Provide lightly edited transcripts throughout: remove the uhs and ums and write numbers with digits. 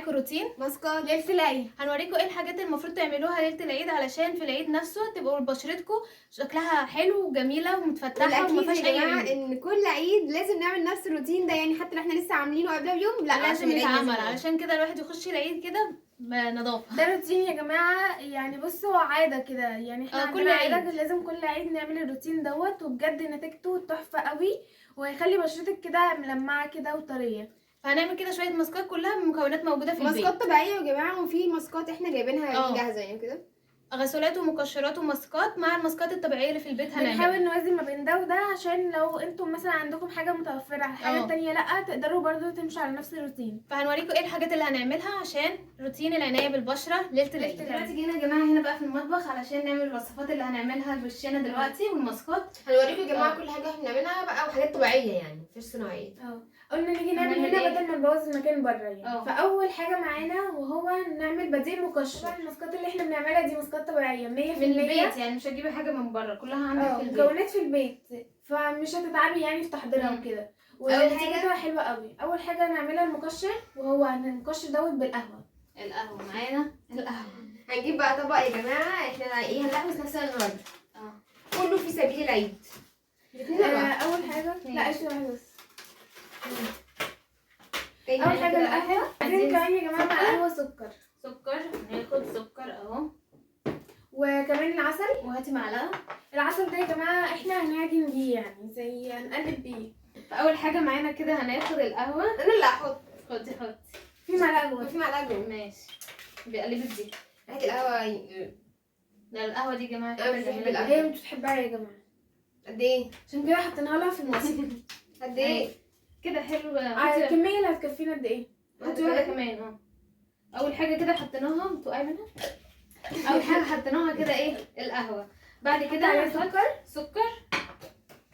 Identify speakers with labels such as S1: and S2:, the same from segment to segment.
S1: معاكم روتين
S2: ماسكات
S1: ليله العيد. هنوريكم ايه الحاجات اللي المفروض تعملوها ليله العيد علشان في العيد نفسه تبقوا بشرتكم شكلها حلو وجميله ومتفتحه وما فيهاش اي
S2: جماعه
S1: عيوب.
S2: ان كل عيد لازم نعمل نفس الروتين ده، يعني حتى لو احنا لسه عاملينه قبلها بيوم لا
S1: لازم
S2: العيد
S1: يتعمل
S2: نعمل.
S1: علشان كده الواحد يخش العيد كده بنظافه.
S3: ده روتين يا جماعه، يعني بصوا عاده كده، يعني احنا
S1: كل
S3: عندنا
S1: عيد.
S3: عاده لازم كل عيد نعمل الروتين دوت، وبجد نتيجته تحفه قوي وهيخلي بشرتك كده ملمعه كده وطريه.
S1: فهنعمل كده شويه ماسكات كلها من مكونات موجوده في البيت.
S2: ماسكات طبيعيه يا جماعه، وفي ماسكات احنا جايبينها جاهزه يعني كده،
S1: غسولات ومقشرات وماسكات مع الماسكات الطبيعيه اللي في البيت
S3: بنحاول
S1: هنعملها.
S3: نوازن ما بين ده وده، عشان لو انتم مثلا عندكم حاجه متوفره حاجه تانية لا تقدروا برضو تمشوا على نفس الروتين.
S1: فهنوريكم ايه الحاجات اللي هنعملها عشان روتين العنايه بالبشره ليله العيد. دلوقتي جينا يا جماعه هنا بقى في المطبخ علشان نعمل الوصفات اللي هنعملها لوشنا دلوقتي والماسكات.
S2: هنوريكم يا جماعه كل حاجه احنا بنعملها بقى وحاجات طبيعيه يعني مفيش صناعيه.
S3: قلنا نيجي نعمل
S1: هنعمل
S3: هنا
S1: إيه؟
S3: بدل ما نبوظ المكان بره يعني. فاول حاجه معانا وهو نعمل بديل مقشر. طبعا الماسكات اللي احنا بنعملها دي ماسكات طبيعيه 100%
S1: من البيت، يعني مش هتجيبي حاجه من بره، كلها عندك في البيت،
S3: مكونات في البيت، فمش هتتعبي يعني في تحضيرها وكده، ونتيجتها حلوه قوي. اول حاجه نعملها المقشر، وهو المقشر دوت بالقهوه.
S1: القهوه معانا القهوه.
S2: هنجيب بقى طبق يا جماعه، احنا ايه هنلحوس نفسنا النهارده كله في سبيل العيد.
S3: اول حاجه لا ايش واحده بس.
S2: اول
S3: اول حاجه القهوه، عايزين كمان يا جماعه مع القهوه سكر.
S1: هناخد سكر اهو،
S3: وكمان العسل.
S1: وهاتي معلقه.
S3: العسل ده يا جماعه احنا هنعجن بيه، يعني زي هنقلب بيه.
S1: فاول حاجه معانا كده هناخد القهوه.
S2: انا اللي هحط.
S1: حطي
S3: في معلقه جوه.
S2: في معلقه جوه.
S1: ماشي. بقلبي دي.
S2: ريحه القهوه
S1: لا القهوه دي يا جماعه
S2: أنا بحب القهوة.
S3: هي مش بتحبها يا جماعه،
S2: قد ايه؟
S3: عشان كده حطيناها لها في الوصفه.
S2: قد ايه؟
S1: كده حلو.
S3: الكميه اللي هتكفينا قد ايه؟
S1: حطي واحده كمان. اول حاجه كده حطيناها، بتوقعي منها. اول حاجه حطيناها كده ايه القهوه، بعد كده
S3: على
S1: سكر.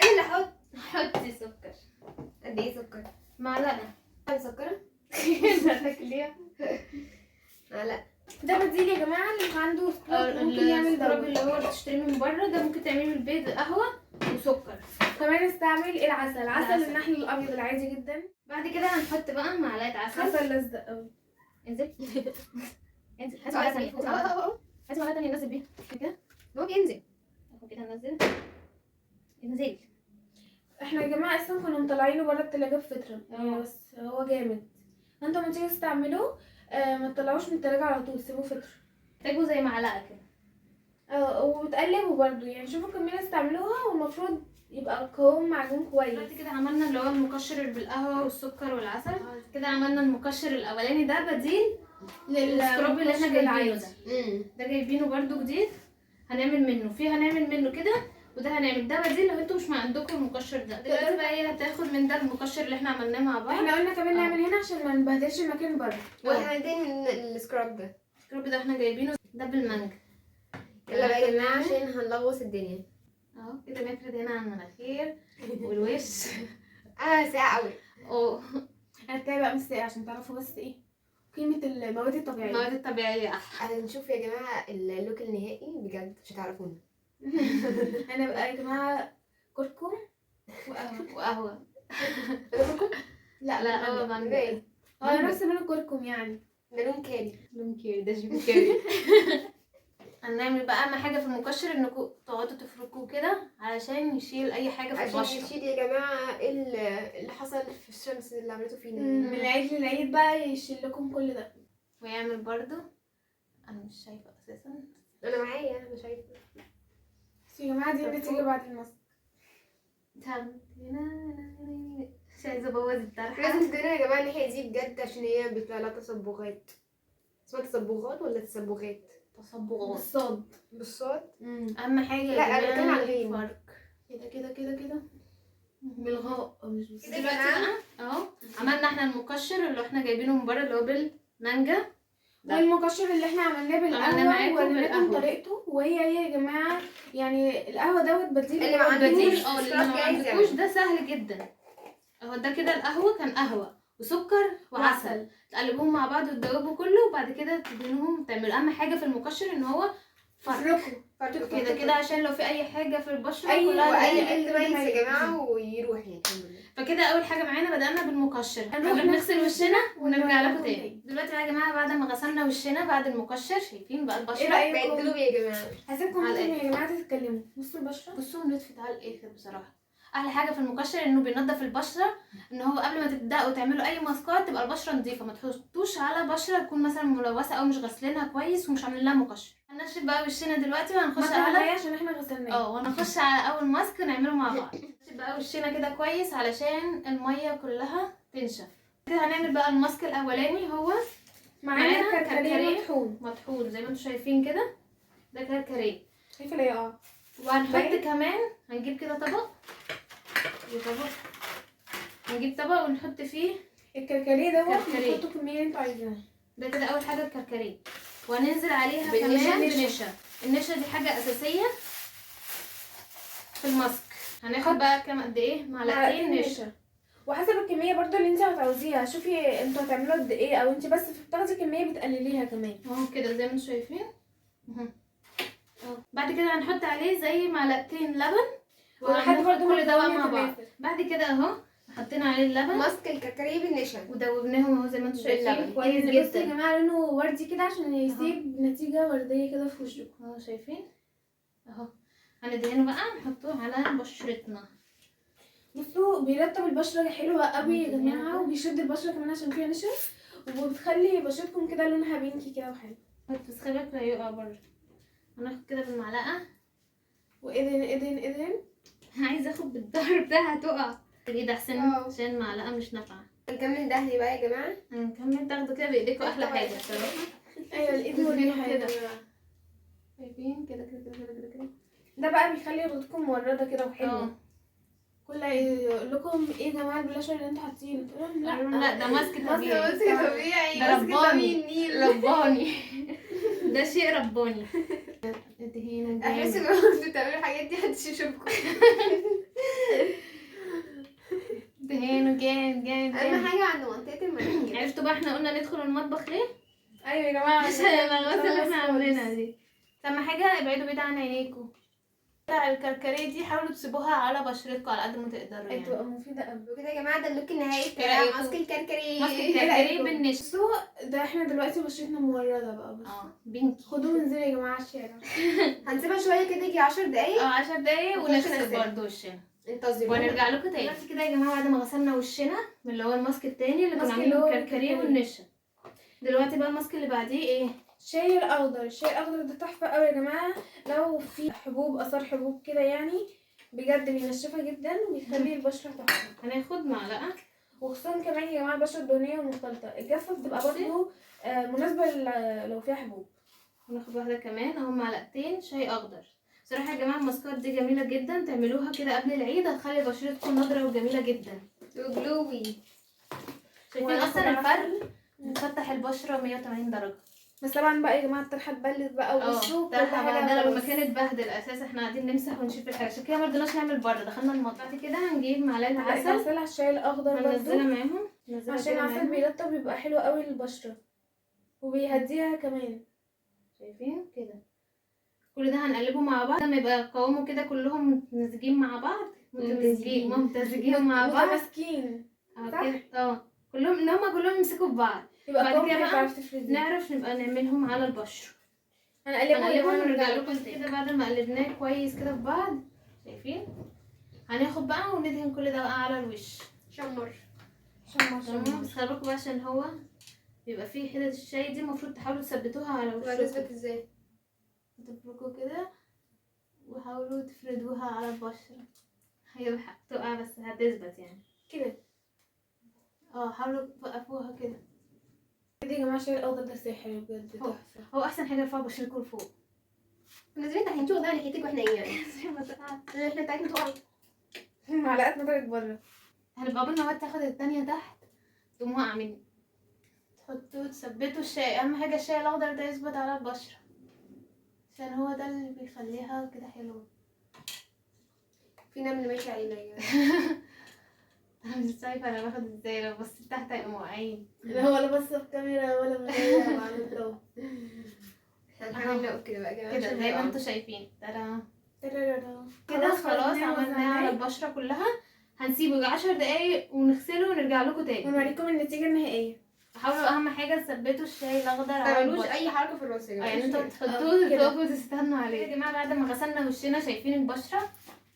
S2: انا اللي احط.
S1: حطي سكر.
S2: قد ايه سكر؟
S1: معلقه.
S2: مسكره؟
S1: هتاكليها.
S2: معلقه.
S3: ده بديل يا جماعه اللي عنده سكراب ممكن يعمل
S1: السكراب
S3: ده.
S1: اللي هو بتشتريه من بره ده ممكن تعمليه من البيت، قهوه وسكر.
S3: كمان استعمل عسل النحل الابيض العادي جدا.
S1: بعد كده هنحط بقى معلقه عسل
S3: لزق قوي.
S1: انزل. انزل. هاتي معلقه ثانيه. هاتي معلقه ثانيه ننزل بيها كده.
S2: هو بينزل
S1: اهو كده ننزل. انزل.
S3: احنا يا جماعه اصلا كنا مطلعينه بره التلاجة بفتره بس هو جامد. انتوا لما تيجوا تستعملوه ما تطلعوش من التلاجة على طول، سيبوه فتره.
S1: تجيبوا زي معلقه كده.
S3: وتقلبوا برضو، يعني شوفوا كمية استعملوها، والمفروض يبقى القوام معجون كويس.
S1: دلوقتي كده عملنا اللي هو المقشر اللي بالقهوه والسكر والعسل. كده عملنا المقشر الاولاني ده بديل للسكراب اللي احنا جايبينه ده. ده جايبينه برده جديد، هنعمل منه كده، وده هنعمل ده بديل لو انتوا مش عندكم المقشر ده. دلوقتي بقى هي هتاخد من ده المقشر اللي احنا عملناه مع بعض.
S3: احنا قلنا كمان نعمل هنا عشان ما نبهدلش المكان بره.
S2: واحنا عايزين من السكراب ده.
S1: السكراب ده احنا جايبينه ده بالمانجا.
S2: يلا بقى يا جماعه عشان هنلغوص الدنيا
S1: اهو كده نفرد هنا على المناخير والوش.
S2: ساقع قوي.
S3: هتلاقي بقى مستقى عشان تعرفوا بس ايه قيمة المواد الطبيعية.
S1: المواد الطبيعية احلى.
S2: هنشوف يا جماعه اللوك النهائي بجد مش هتعرفونا.
S3: انا بقى يا جماعه كركم
S1: وقهوه.
S3: لا
S1: هو مانجا.
S3: هو نفس لون الكركم يعني.
S2: ده لون كاري.
S1: لون كيري، ده جيب كيري. هنعمل بقى اهم حاجه في المقشر انكم تقعدوا تفركوه كده علشان يشيل اي حاجه في البشره.
S2: عشان يشيل يا جماعه اللي حصل في الشمس اللي عملته فينا.
S3: من العيد للعيد بقى يشيل لكم كل ده.
S1: ويعمل برضو. انا مش شايفه اساسا.
S2: انا معايا انا شايفه.
S3: يا جماعه دي النتيجه بعد المسك.
S1: مش عايزه ابوظ الطرحه.
S2: لازم تدينا يا جماعه الناحيه دي بجد عشان هي بيطلع لها تصبغات. اسمها تصبغات ولا تصبغات؟
S1: تصبغات.
S2: بالصاد.
S1: اهم حاجه
S2: لا انا بتكلم على الغين.
S1: فرق كده بالغاء مش بس.
S2: كده
S1: دلوقتي بقى اهو عملنا احنا المقشر اللي احنا جايبينه من بره اللي هو بالمانجا.
S3: والمقشر اللي احنا عملناه بالقهوه وريناكم طريقته، وهي يا جماعه يعني القهوه دوت بديل
S2: اللي ما عندوش
S1: اللي ما عندكوش ده سهل جدا اهو. ده كده القهوه كان قهوه وسكر وعسل، تقلبوهم مع بعض وتدوبوا كله، وبعد كده تدهنوهم. تعملوا اهم حاجه في المقشر ان هو فرق كده عشان لو في اي حاجه في البشره كلها
S2: اي مايز يا جماعه ويروح يعني.
S1: فكده اول حاجه معانا بدأنا بالمقشر. هنروح نغسل وشنا ونرجع لكم تاني. دلوقتي دلوقتي بقى يا جماعه بعد ما غسلنا وشنا بعد المقشر، شايفين بقى
S3: ايه
S1: البشره.
S3: رايكم؟
S2: بقت يا جماعه.
S3: عايزاكم
S1: على
S3: انتم يا جماعه تتكلموا. بصوا البشره،
S1: بصوا نتفت على الاخر بصراحه. احلى حاجه في المقشر انه بينضف البشره، ان هو قبل ما تبداوا تعملوا اي ماسكات تبقى البشره نظيفه، ما تحطوش على بشره تكون مثلا ملوثه او مش غاسلينها كويس ومش عاملين لها مقشر. هنشف بقى وشنا دلوقتي
S3: ما
S1: وهنخش
S3: على
S1: على
S3: عشان احنا غسلناه.
S1: وهنخش على اول ماسك نعمله مع بعض. نشف بقى وشنا كده كويس علشان الميه كلها تنشف. كده هنعمل بقى الماسك الاولاني، هو
S3: معانا كركديه
S1: كركديه
S3: مطحون.
S1: مطحون زي ما انتم شايفين كده، ده كركديه.
S3: شايفه اللي هي
S1: وهنحط
S3: باين؟
S1: كمان، هنجيب كده طبق وطبق، هنجيب طبق ونحط فيه
S3: الكركديه دوت
S1: كركديه.
S3: بتحطوا كميه اللي انتوا عايزينها.
S1: ده كده اول حاجه الكركديه، وهننزل عليها
S2: بالنشا؟
S1: كمان بنشا. النشا دي حاجه اساسيه في الماسك. هناخد بقى كام قد ايه؟ معلقتين نشا.
S3: وحسب الكميه برضو اللي انت هتعوزيها. شوفي انتوا هتعملوا قد ايه، او انت بس بتاخدي كميه بتقلليها كمان.
S1: اهو كده زي ما انتم شايفين اهو. بعد كده هنحط عليه زي معلقتين لبن،
S3: ولحد
S1: وهنخلط
S3: برضو
S1: كل ده بقى
S3: ما
S1: مع بعض.
S3: يتماسك.
S1: بعد كده اهو حطينا عليه اللبن
S2: ماسك الكركديه بالنشا
S1: ودوبناهم اهو زي ما انتم شايفين
S2: باللبن.
S1: كويس
S3: بصي يا
S1: جدا.
S3: جماعه لونه وردي كده عشان يسيب نتيجه ورديه كده في وشكم.
S1: اهو شايفين اهو. هندهنه بقى نحطه على بشرتنا.
S3: بصوا بيرطب البشره حلوه قوي يا جماعه، وبيشد البشره كمان عشان فيها نشا، وبتخلي بشرتكم كده لونها بينكي كده وحلو.
S1: بس خلي بالك لا يقع بره. هناخد كده بالمعلقه
S3: وادهن ادهن ادهن.
S1: عايزه اخد بالظهر بتاعها تقع الايد احسن
S3: اه.
S1: عشان المعلقه مش نافعه.
S2: هنكمل دهني بقى يا جماعه.
S1: هنكمل تاخدوا كده بايديكوا احلى حاجه بصراحه.
S3: ايوه الايد
S1: ادهنوا
S3: مريحه
S1: كده.
S3: كده.
S1: شايفين كده كده كده كده كده.
S3: ده بقى بيخلي خدودكم مورده كده وحلوه.
S1: اه.
S3: كل يقول لكم ايه يا جماعه البلاشر اللي انتوا حاطينه، تقول لهم
S1: قالوا لهم لا ده ماسك طبيعي.
S2: ماسك طبيعي،
S1: ده
S2: ماسك
S1: رباني.
S2: طبيعي النيل.
S1: رباني. ده شيء رباني. ادهنوا
S2: احس
S1: جامد.
S2: ان انتوا بتعملوا الحاجات دي محدش يشوفكم.
S1: ادهنوا جامد جامد
S2: اهم
S1: جامد.
S2: حاجه عند منطقه المناخير.
S1: عرفتوا بقى احنا قلنا ندخل المطبخ ليه؟
S3: ايوه يا جماعه
S1: عشان الغوصة اللي احنا عاملينها دي. اهم حاجة ابعدوا بعيد عن عينيكم. الكركديه دي حاولوا تسيبوها على بشرتكم على قد ما تقدروا يعني.
S3: بتبقى مفيده قوي.
S2: وكده يا جماعه ده اللوك النهائي
S1: إيه
S2: بتاع
S1: رأيكم؟
S2: ماسك الكركديه.
S1: ماسك
S3: إيه
S1: الكركديه
S3: رأيكم؟
S1: بالنشا.
S3: بصوا ده احنا دلوقتي بشرتنا مورده بقى. بصوا
S1: بينكي.
S3: خدوه وانزلوا يا جماعه على الشارع.
S2: هنسيبها شويه كده يجي 10 دقايق.
S1: 10 دقايق
S2: نخش
S1: ونغسل
S2: نغسل.
S1: برضه وشنا
S2: انتظروا.
S1: ونرجع لكم تاني. دلوقتي كده يا جماعة بعد ما غسلنا وشنا من اللي هو الماسك التاني اللي كنا
S3: الماسك
S1: عاملينه
S3: اللي هو
S1: الكركديه
S3: الكركديه.
S1: والنشا. دلوقتي بقى الماسك اللي بعديه ايه؟
S3: الشاي الاخضر. الشاي الاخضر ده تحفه قوي يا جماعه، لو في حبوب اثار حبوب كده يعني بجد بينشفها جدا وبيخلي البشره تحفه.
S1: هناخد معلقة.
S3: وخصوصا كمان يا جماعه البشره الدهنيه والمختلطه الجافه بتبقى برضه مناسبه لو فيها حبوب.
S1: هناخد واحدة كمان اهو، معلقتين شاي اخضر. بصراحة يا جماعة الماسكات دي جميلة جدا، تعملوها كده قبل العيد هتخلي بشرتكم نضرة وجميلة جدا.
S2: وجلوي.
S1: شايفين اصلا الفرق؟ بتفتح البشرة 180 درجة.
S3: بس طبعا بقى يا جماعه الطرحه اتبلت بقى وبصوا كل
S1: طرحة
S3: حاجه
S1: بهدلة
S3: خلاص.
S1: والمكان اتبهدل اساسا، احنا قاعدين نمسح ونشوف الحاجة، عشان كده مرضناش نعمل بره، دخلنا المطبخ. بعد كده هنجيب معلقة عسل
S3: على الشاي الاخضر
S1: هننزلها
S3: برضه
S1: معاهم. ننزلها
S3: عشان
S1: كده
S3: العسل
S1: معاهم.
S3: بيرطب بيبقى حلو قوي للبشره وبيهديها كمان.
S1: شايفين كده؟ كل ده هنقلبه مع بعض لما يبقى قوامه كده كلهم متمزجين مع بعض. ممتزجين مع بعض.
S3: متماسكين
S1: كده كلهم ان هما كلهم يمسكوا في بعض.
S3: يبقى
S1: بعد
S3: قوام
S1: كده
S3: كده
S1: بقى
S3: تعرف تفرديه.
S1: نعرف نبقى نعملهم على البشرة.
S3: هنقلبه
S1: ونرجع لكم كده بعد ما قلبناه كويس كده في بعض. شايفين؟ هناخد بقى وندهن كل ده بقى على الوش.
S2: شمر.
S1: تمام. بس خلي بالكم بقى عشان هو بيبقى فيه حتت الشاي دي المفروض تحاولوا تثبتوها على
S2: وهتثبت
S1: وشكم.
S2: ازاي؟
S1: تفركوا كده وحاولوا تفردوها على البشرة. هي تقع بس هتثبت يعني
S3: كده.
S1: حاولوا توقفوها كده.
S3: يا جماعه الشاي الاخضر ده سحر بجد تحفه.
S1: هو احسن حاجه يرفع بشرتكم لفوق.
S2: نازلين تحت نشوف ده ناحيتك واحنا ايه يعني. احنا بتاعتنا تقع.
S3: معلقات نضرت بره.
S1: هنبقى قبل ما تاخد التانية تحت تقوموا واقعة مني. تحطوا تثبتوا الشاي. اهم حاجه الشاي الاخضر ده يثبت على البشره عشان هو ده اللي بيخليها كده حلوه.
S2: في نمل ماشي علينا يا جماعه.
S1: انا مش شايفه انا باخد ازاي، لو بصيت تحت هيبقوا واقعين.
S3: لا ولا بص في كاميرا ولا مغيره على الضوء.
S2: هنحاول نقف كده بقى يا جماعه
S1: كده
S2: عشان
S1: زي ما
S2: نقع.
S1: انتوا شايفين. ترى
S3: ترررر.
S1: كده خلاص عملناه على البشره كلها. هنسيبه 10 دقايق ونغسله ونرجع لكم تاني.
S3: ونوريكم النتيجه النهائيه.
S1: حاولوا اهم حاجه تثبتوا الشاي الاخضر
S2: ما
S1: على
S2: تعملوش
S1: البشرة.
S2: اي حركه في الراس يا جماعه.
S1: يعني انتوا
S3: كده.
S1: بتحطوه
S3: كده.
S1: تقفوا تستنوا عليه. يا جماعه بعد ما غسلنا وشنا شايفين البشره،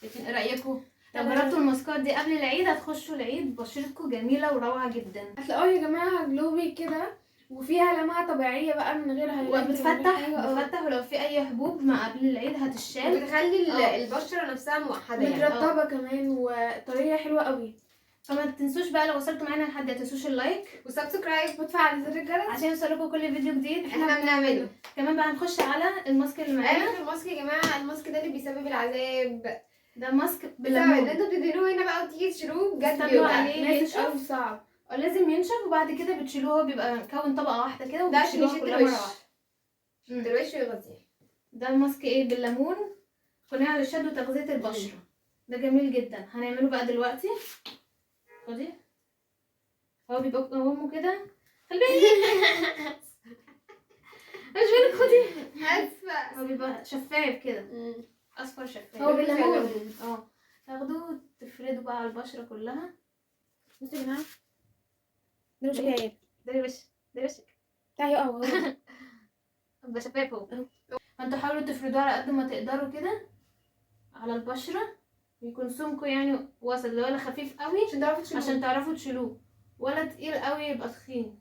S1: شايفين ايه رايكم؟ لو
S3: تمام.
S1: جربتوا الماسكات دي قبل العيد هتخشوا العيد بشرتكم جميله وروعه جدا،
S3: هتلاقوها يا جماعه جلوبي كده، وفيها لمعه طبيعيه بقى من غير هايلايت
S1: وبتفتح ولو في اي حبوب ما قبل العيد هتشال.
S2: وبتخلي البشره نفسها موحده يعني.
S3: مترطبه كمان، وطريقه حلوه قوي.
S1: فما تنسوش بقى لو وصلتوا معانا لحد ما تنسوش اللايك
S2: وسبسكرايب
S3: وتفعل زر الجرس
S1: عشان يوصلكوا كل فيديو جديد
S2: احنا بنعمله.
S1: كمان بقى هنخش على الماسك اللي معانا.
S2: اخر الماسك يا جماعه، الماسك ده اللي بيسبب العذاب
S1: ده ماسك
S2: بسبب ان
S1: بالليمون.
S2: انتوا بتدهنوه هنا بقى وتيجي تشيلوه بجد
S1: استنوا
S2: بيوجع.
S1: عليه
S3: ماسك
S1: ينشف.
S3: قوي صعب.
S1: لازم ينشف وبعد كده بتشيلوه، هو بيبقى مكون طبقه واحده كده
S2: ده عشان
S1: وبتشيلوها
S2: يشد
S1: كلها
S2: الوش.
S1: مره واحده.
S2: الوش ويغطيه.
S1: ده ماسك ايه بالليمون، قناع للشد وتغذيه البشره. ده جميل جدا، هنعمله بقى دلوقتي. خدي، هو بيبقى قوامه كده، خلي بالك مش بالك، خدي.
S2: اسفه.
S1: هو بيبقى شفاف كده، اصفر شفاف.
S3: هو بالليمون.
S1: تاخدوه تفردوا بقى على البشره كلها.
S3: بصوا يا جماعه، ده مش جاي.
S1: ده وش، ده وشك
S3: تعالوا اهو.
S1: بيبقى شفاف اهو. فانتوا حاولوا تفردوه على قد ما تقدروا كده على البشره، يكون سمكه يعني وسط، اللي هو لا خفيف قوي عشان تعرفوا تشيلوه، ولا تقيل قوي يبقى تخين.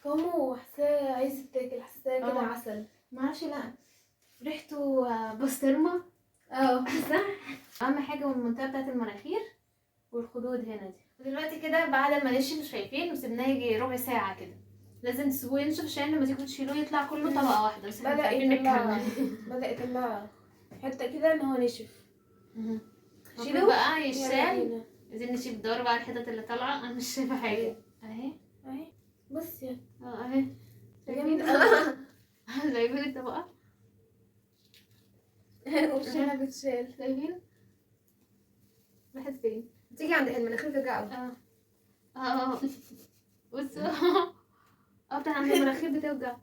S3: قوامه حاساه عايز يتاكل، حاساه كده عسل.
S1: معرفش، لا ريحته بسطرمه. صح. اهم حاجه المنطقه بتاعت المناخير والخدود هنا دي. ودلوقتي كده بعد ما نشف، شايفين وسيبناه يجي ربع ساعه كده، لازم تسيبوه ينشف عشان لما تيجوا تشيلوه يطلع كله طبقه واحده. بس احنا مش عارفين نكمل.
S3: بدأ يطلع حته كده ان هو نشف.
S1: شيلوا بقى يشال.
S3: يلا
S1: عايزين نشيل دور بقى الحتت اللي طالعه، انا مش شايفه حاجه اهي.
S3: اهي بصي
S1: اهي
S3: جامد قوي.
S1: شايفين الطبقه،
S3: وشنا بتشال.
S1: شايفين راحت فين؟
S2: تيجي عند المناخير توجع قوي.
S1: بصوا بتاع عند المناخير بتوجع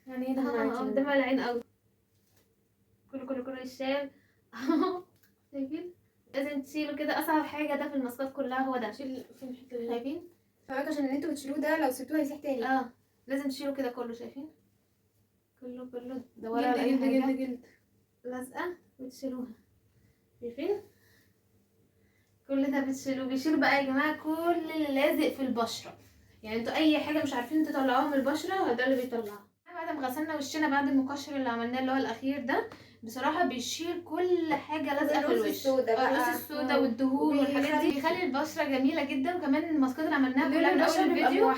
S3: يعني ايه
S1: ده ملعين قوي. كله الشال. شايفين؟ لازم تشيلوا كده. اصعب حاجه ده في الماسكات كلها هو ده.
S3: شيل في الحته دي.
S1: شايفين؟
S2: فاهمك، عشان اللي انتوا بتشيلوه ده لو سبتوه هيسيح تاني.
S1: لازم تشيلوا كده كله. شايفين؟ كله دوروا
S3: جلد
S1: على اي
S3: جلد
S1: حاجه
S3: جلد جلد.
S1: لازقه وتشيلوها. شايفين؟ كل ده بيشيلوا بقى يا جماعه كل اللي لازق في البشره. يعني انتوا اي حاجه مش عارفين تطلعوها من البشره ده اللي بيطلعها. بعد ما غسلنا وشنا بعد المقشر اللي عملناه اللي هو الاخير ده، بصراحه بيشيل كل حاجه لازقه في الوش. الروس السوداء والدهون والحاجات دي، بيخلي البشره جميله جدا. وكمان الماسكات اللي عملناها كلها من اول الفيديو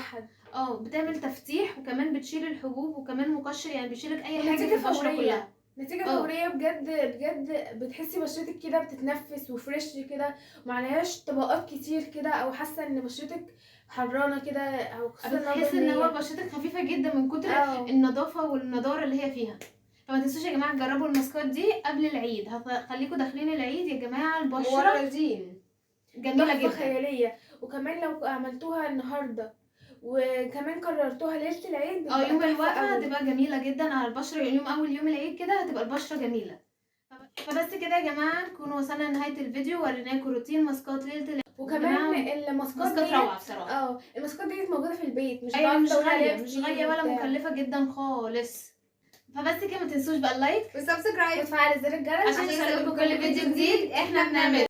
S1: بتعمل تفتيح، وكمان بتشيل الحبوب، وكمان مقشر يعني بيشيلك اي حاجه في البشره كلها.
S3: نتيجة فورية بجد بجد. بتحسي بشرتك كده بتتنفس وفريش كده، ومعلهاش طبقات كتير كده، او حاسه ان بشرتك حرانه كده، او
S1: بتحس ان هو بشرتك خفيفه جدا من كتر النظافه والنضاره اللي هي فيها. فما تنسوش يا جماعه تجربوا الماسكات دي قبل العيد، هتخليكم داخلين العيد يا جماعه البشره جميله جدا
S3: خياليه. وكمان لو عملتوها النهارده وكمان كررتوها ليله العيد
S1: يوم الوقفه هتبقى جميله جدا على البشره. يعني اول يوم العيد كده هتبقى البشره جميله. فبس كده يا جماعه نكون وصلنا لنهايه الفيديو، وريناكم روتين ماسكات ليله العيد.
S3: وكمان الماسكات دي
S1: روعه بصراحه.
S3: الماسكات دي موجوده في البيت، مش
S1: غاليه ولا مكلفه جدا خالص. فبس كده ما تنسوش بقى اللايك
S2: والسبسكرايب
S3: وتفعل زر الجرس
S1: عشان يوصلكم كل فيديو جديد احنا بنعمله.